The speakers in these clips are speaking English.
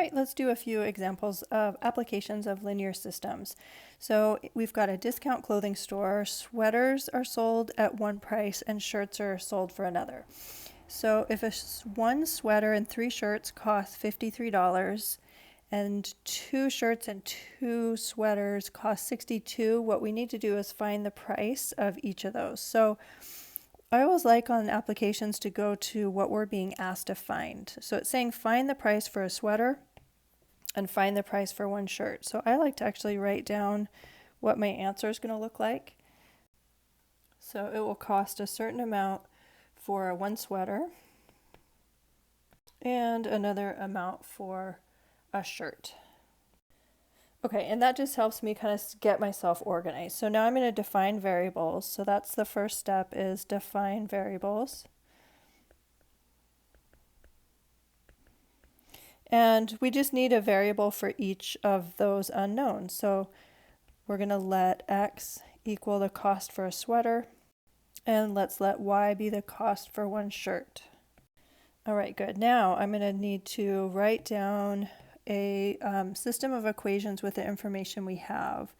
right, let's do a few examples of applications of linear systems. So we've got a discount clothing store. Sweaters are sold at one price and shirts are sold for another. So if one sweater and 3 shirts cost $53 and 2 shirts and 2 sweaters cost $62, what we need to do is find the price of each of those. So I always like on applications to go to what we're being asked to find. So it's saying find the price for a sweater and find the price for one shirt. So I like to actually write down what my answer is going to look like. So it will cost a certain amount for one sweater and another amount for a shirt. Okay, and that just helps me kind of get myself organized. So now I'm going to define variables. So that's the first step, is define variables. And we just need a variable for each of those unknowns. So we're going to let x equal the cost for a sweater, and let's let y be the cost for one shirt. All right, good. Now I'm going to need to write down a system of equations with the information we have.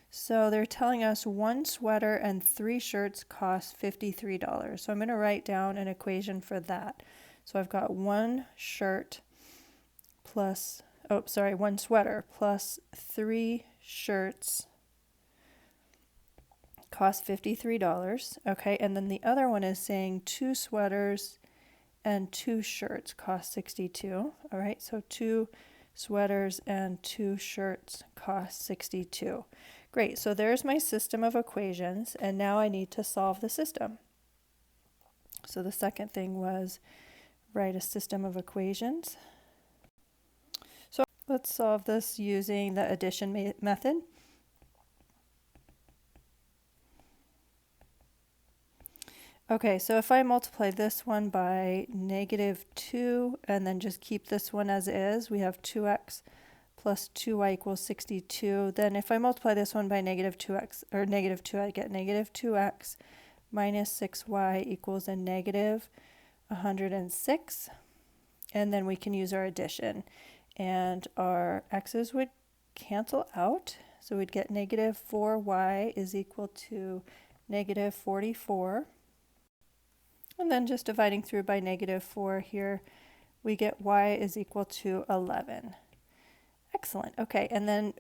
So they're telling us one sweater and 3 shirts cost $53. So I'm going to write down an equation for that. So I've got one sweater plus 3 shirts cost $53. Okay, and then the other one is saying 2 sweaters and 2 shirts cost $62. All right, so 2 sweaters and 2 shirts cost $62. Great, so there's my system of equations, and now I need to solve the system. So the second thing was write a system of equations. So let's solve this using the addition method. Okay, so if I multiply this one by -2 and then just keep this one as is, we have 2x plus 2y equals 62. Then if I multiply this one by -2x, or -2, I get -2x minus 6y equals a -106. And then we can use our addition. And our x's would cancel out. So we'd get -4y is equal to -44. And then just dividing through by -4 here, we get y is equal to 11. Excellent. Okay, and then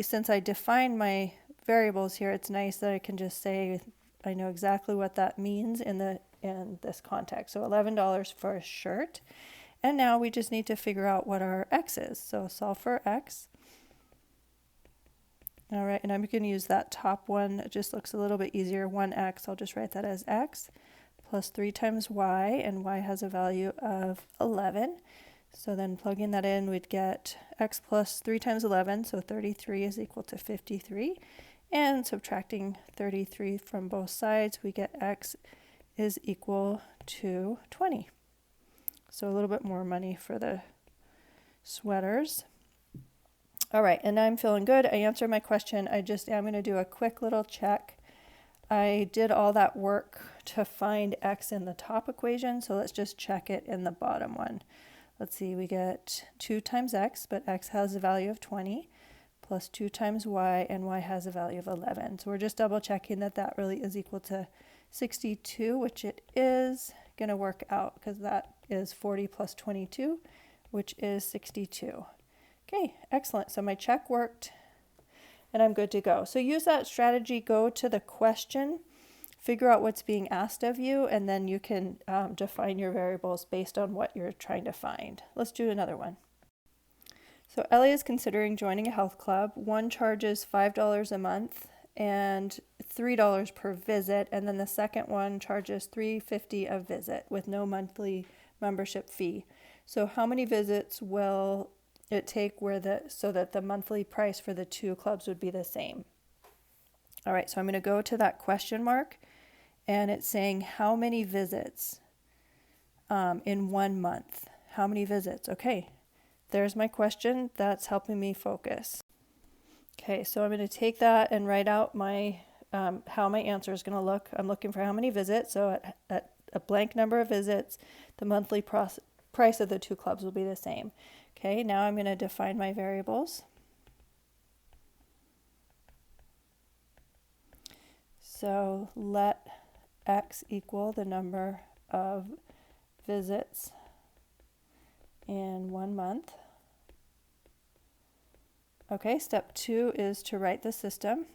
since I defined my variables here, it's nice that I can just say I know exactly what that means in this context. So $11 for a shirt. And now we just need to figure out what our x is. So solve for x. All right, and I'm going to use that top one. It just looks a little bit easier. 1x, I'll just write that as x. Plus 3 times y, and y has a value of 11. So then plugging that in, we'd get x plus 3 times 11, so 33 is equal to 53. And subtracting 33 from both sides, we get x is equal to 20. So a little bit more money for the sweaters. All right, and I'm feeling good. I answered my question. I'm going to do a quick little check. I did all that work to find x in the top equation, so let's just check it in the bottom one. Let's see, we get 2 times x, but x has a value of 20, plus 2 times y, and y has a value of 11. So we're just double checking that that really is equal to 62, which it is going to work out because that is 40 plus 22, which is 62. Okay, excellent. So my check worked, and I'm good to go. So use that strategy, go to the question, figure out what's being asked of you, and then you can define your variables based on what you're trying to find. Let's do another one. So Ellie is considering joining a health club. One charges $5 a month and $3 per visit, and then the second one charges $3.50 a visit with no monthly membership fee. So how many visits will it take so that the monthly price for the 2 clubs would be the same? All right, so I'm going to go to that question mark, and it's saying how many visits in 1 month. How many visits? Okay, there's my question. That's helping me focus. Okay, so I'm going to take that and write out my how my answer is going to look. I'm looking for how many visits. So at a blank number of visits, the monthly price of the two clubs will be the same. Okay, now I'm going to define my variables. So let X equal the number of visits in 1 month. Okay, step 2 is to write the system.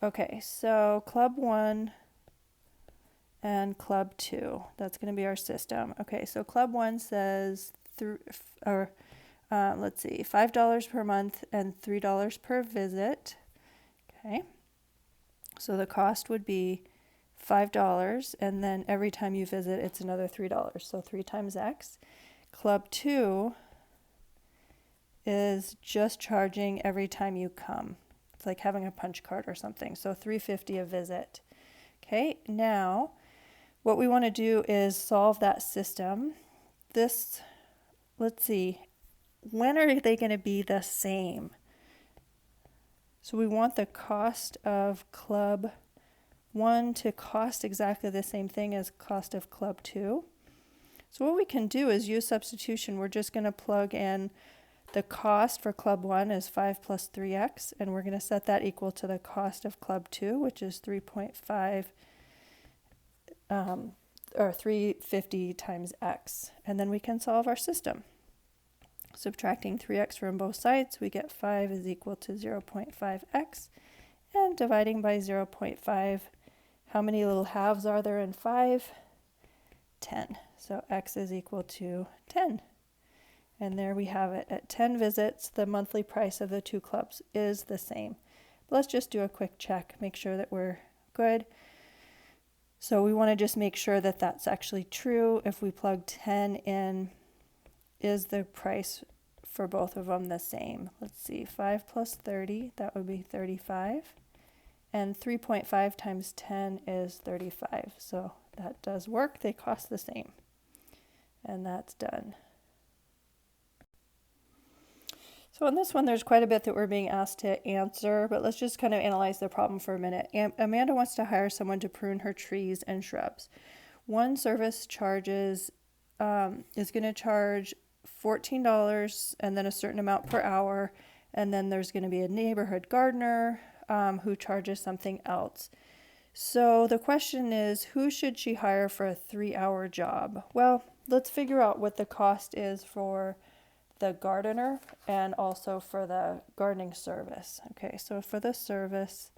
Okay, so club 1 and club 2, that's going to be our system. Okay, so club 1 says let's see, $5 per month and $3 per visit. Okay, so the cost would be $5, and then every time you visit it's another $3, so 3 times X. Club 2 is just charging every time you come. It's like having a punch card or something, so $3.50 a visit. Okay, now what we want to do is solve that system. Let's see, when are they going to be the same? So we want the cost of club 1 to cost exactly the same thing as cost of club 2. So what we can do is use substitution. We're just going to plug in the cost for club 1 is 5 plus 3x, and we're going to set that equal to the cost of club 2, which is 3.5 or 350 times x, and then we can solve our system. Subtracting 3x from both sides, we get 5 is equal to 0.5x, and dividing by 0.5, how many little halves are there in 5? 10. So x is equal to 10. And there we have it. At 10 visits, the monthly price of the two clubs is the same. But let's just do a quick check, make sure that we're good. So we want to just make sure that that's actually true. If we plug 10 in, is the price for both of them the same? Let's see, 5 plus 30, that would be 35. And 3.5 times 10 is 35. So that does work. They cost the same. And that's done. So on this one, there's quite a bit that we're being asked to answer, but let's just kind of analyze the problem for a minute. Amanda wants to hire someone to prune her trees and shrubs. One service charges is going to charge $14 and then a certain amount per hour, and then there's going to be a neighborhood gardener who charges something else. So the question is, who should she hire for a 3-hour job? Well, let's figure out what the cost is for the gardener and also for the gardening service. Okay, so for the service,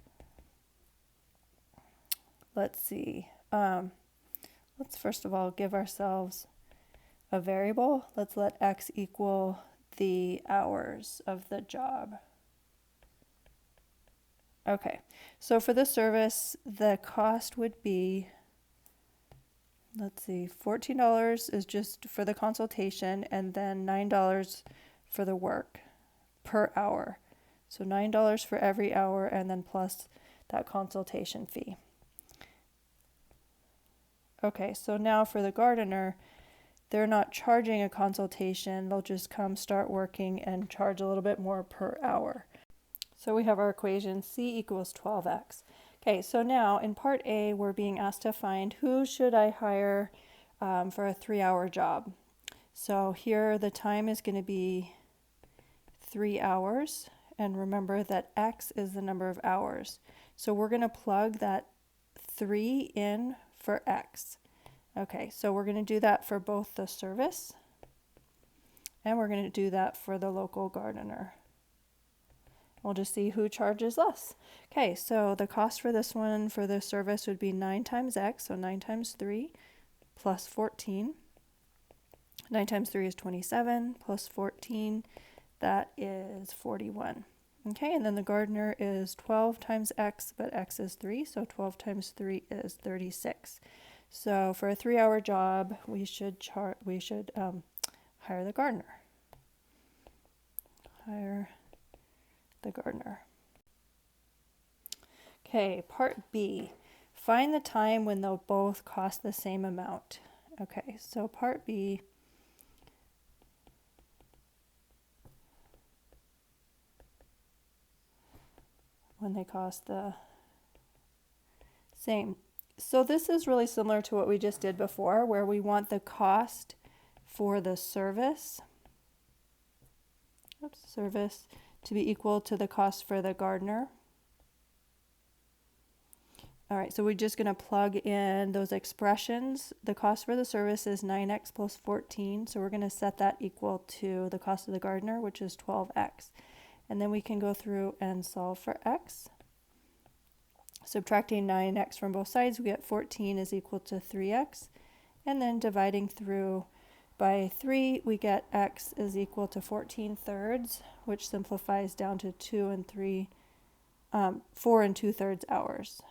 let's see. Let's first of all give ourselves a variable. Let's let x equal the hours of the job. Okay, so for the service, the cost would be, let's see, $14 is just for the consultation, and then $9 for the work per hour. So $9 for every hour, and then plus that consultation fee. Okay, so now for the gardener, they're not charging a consultation. They'll just come, start working, and charge a little bit more per hour. So we have our equation C equals 12x. Okay, so now in part A, we're being asked to find who should I hire for a 3-hour job. So here the time is going to be 3 hours, and remember that x is the number of hours. So we're going to plug that 3 in for x. Okay, so we're going to do that for both the service, and we're going to do that for the local gardener. We'll just see who charges less. Okay, so the cost for this one for the service would be 9 times x, so 9 times 3 plus 14. 9 times 3 is 27 plus 14, that is 41. Okay, and then the gardener is 12 times x, but x is 3, so 12 times 3 is 36. So for a 3-hour job, we should hire the gardener. Hire the gardener. Okay, part B. Find the time when they'll both cost the same amount. Okay, so part B. When they cost the same. So this is really similar to what we just did before, where we want the cost for the service, to be equal to the cost for the gardener. All right, so we're just going to plug in those expressions. The cost for the service is 9x plus 14, so we're going to set that equal to the cost of the gardener, which is 12x. And then we can go through and solve for x. Subtracting 9x from both sides, we get 14 is equal to 3x. And then dividing through by 3, we get x is equal to 14 thirds, which simplifies down to 4 and 2/3 hours.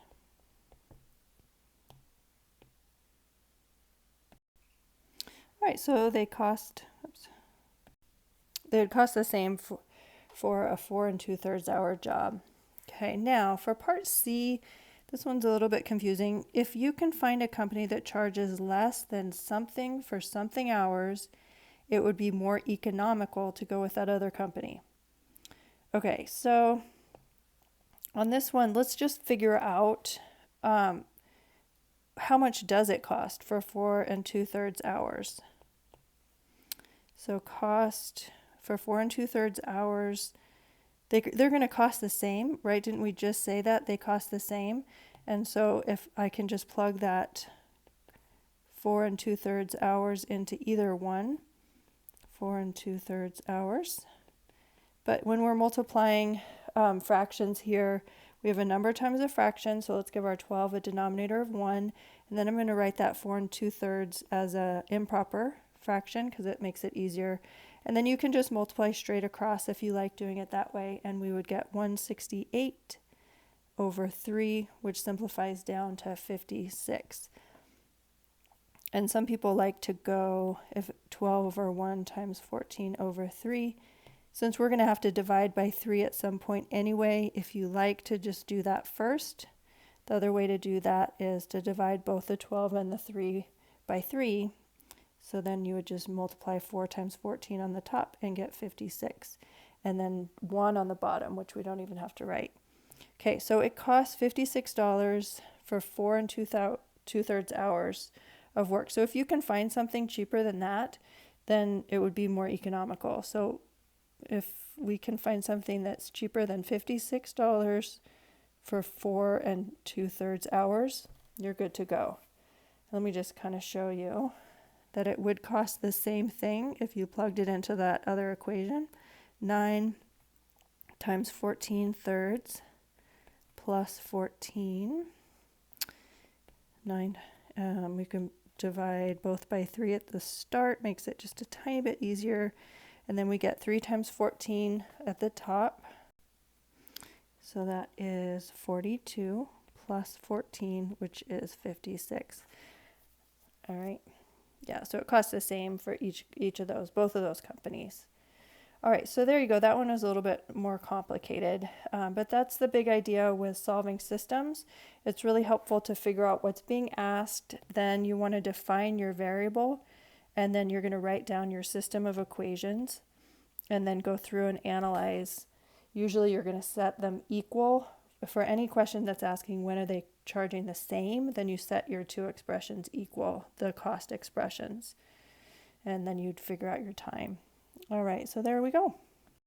All right, so they would cost the same for a 4 and 2/3 hour job. Okay, now for part C, this one's a little bit confusing. If you can find a company that charges less than something for something hours, it would be more economical to go with that other company. Okay, so on this one, let's just figure out how much does it cost for 4 and 2/3 hours. So cost for 4 and 2/3 hours, they're going to cost the same, right? Didn't we just say that they cost the same? And so if I can just plug that 4 and 2/3 hours into either one, 4 and 2/3 hours. But when we're multiplying fractions here, we have a number times a fraction, so let's give our 12 a denominator of 1, and then I'm going to write that 4 and 2/3 as an improper fraction because it makes it easier. And then you can just multiply straight across if you like doing it that way, and we would get 168 over 3, which simplifies down to 56. And some people like to go if 12 over 1 times 14 over 3. Since we're going to have to divide by 3 at some point anyway, if you like to just do that first, the other way to do that is to divide both the 12 and the 3 by 3. So then you would just multiply 4 times 14 on the top and get 56. And then 1 on the bottom, which we don't even have to write. Okay, so it costs $56 for 4 and 2/3 hours of work. So if you can find something cheaper than that, then it would be more economical. So if we can find something that's cheaper than $56 for 4 and 2/3 hours, you're good to go. Let me just kind of show you that it would cost the same thing if you plugged it into that other equation. 9 times 14 thirds plus 14. 9, we can divide both by 3 at the start, makes it just a tiny bit easier. And then we get 3 times 14 at the top. So that is 42 plus 14, which is 56. All right. Yeah, so it costs the same for each of those, both of those companies. All right, so there you go. That one was a little bit more complicated, but that's the big idea with solving systems. It's really helpful to figure out what's being asked. Then you want to define your variable, and then you're going to write down your system of equations, and then go through and analyze. Usually you're going to set them equal. For any question that's asking when are they charging the same, then you set your two expressions equal, the cost expressions, and then you'd figure out your time. All right, so there we go.